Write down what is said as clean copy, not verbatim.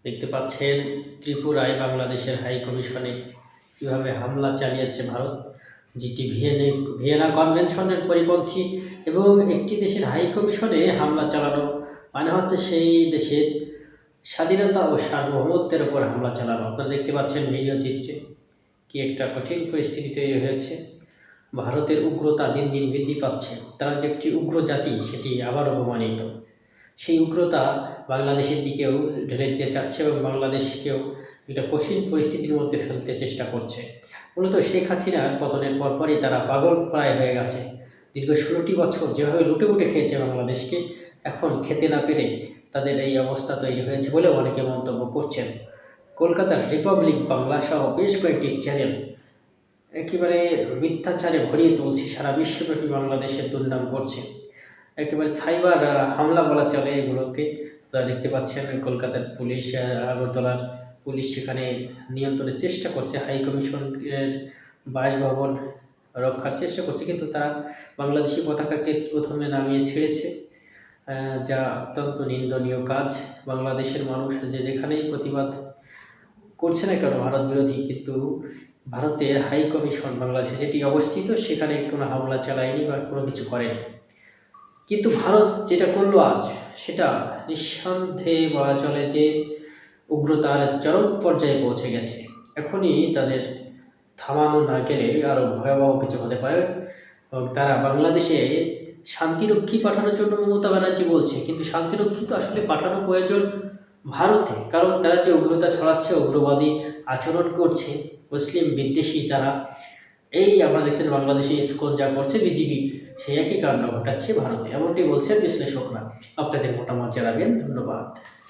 দেখতে পাচ্ছেন ত্রিপুরায় বাংলাদেশের হাই কমিশনে কীভাবে হামলা চালিয়েছে ভারত, যেটি ভিয়েনা কনভেনশনের পরিপন্থী, এবং একটি দেশের হাই কমিশনে হামলা চালানো মানে হচ্ছে সেই দেশের স্বাধীনতা ও সার্বভৌমত্বের ওপর হামলা চালানো। আপনারা দেখতে পাচ্ছেন ভিডিও চিত্রে কি একটা কঠিন পরিস্থিতি তৈরি হয়েছে। ভারতের উগ্রতা দিন দিন বৃদ্ধি পাচ্ছে। তারা যে একটি উগ্র জাতি সেটি আবার অপমানিত। সেই উগ্রতা বাংলাদেশের দিকেও ঢেলে দিতে চাচ্ছে এবং বাংলাদেশকেও একটা কঠিন পরিস্থিতির মধ্যে ফেলতে চেষ্টা করছে। মূলত শেখ হাসিনার পতনের পরপরই তারা পাগল প্রায় হয়ে গেছে। দীর্ঘ 16টি বছর যেভাবে লুটে খেয়েছে বাংলাদেশকে, এখন খেতে না পেরে তাদের এই অবস্থা তৈরি হয়েছে বলে অনেকে মন্তব্য করছেন। কলকাতার রিপাবলিক বাংলা সহ বেশ কয়েকটি চ্যানেল একেবারে মিথ্যাচারে ভরিয়ে তুলছে, সারা বিশ্বব্যাপী বাংলাদেশের দুর্নাম করছে। একেবারে সাইবার হামলা বলা চলে এগুলোকে। আপনারা দেখতে পাচ্ছেন কলকাতার পুলিশ, আগরতলার পুলিশ সেখানে নিয়ন্ত্রণের চেষ্টা করছে, হাই কমিশনের বাসভবন রক্ষার চেষ্টা করছে, কিন্তু তারা বাংলাদেশি পতাকাকে প্রথমে নামিয়ে ছেড়েছে, যা অত্যন্ত নিন্দনীয় কাজ। বাংলাদেশের মানুষ যে যেখানেই প্রতিবাদ করছে না কেন ভারত বিরোধী, কিন্তু ভারতের হাই কমিশন বাংলাদেশে যেটি অবস্থিত সেখানে কোনো হামলা চালায়নি বা কোনো কিছু করেনি। কিন্তু ভারত যেটা করলো আজ, সেটা নিঃসন্দেহে বলা চলে যে উগ্রতার চরম পর্যায়ে পৌঁছে গেছে। এখনই তাদের থামানো না গেলে আরও ভয়াবহ কিছু হতে পারে। এবং তারা বাংলাদেশে শান্তিরক্ষী পাঠানোর জন্য মমতা ব্যানার্জি বলছে, কিন্তু শান্তিরক্ষী তো আসলে পাঠানো প্রয়োজন ভারতে, কারণ তারা যে উগ্রতা ছড়াচ্ছে, উগ্রবাদী আচরণ করছে, মুসলিম বিদ্বেষী যারা, এই আপনারা দেখছেন বাংলাদেশে ইসকন যা করছে বিজেপি, সেই একই কাণ্ড ঘটাচ্ছে ভারতে, এমনটি বলছেন বিশ্লেষকরা। আপনাদের মতামত জানাবেন। ধন্যবাদ।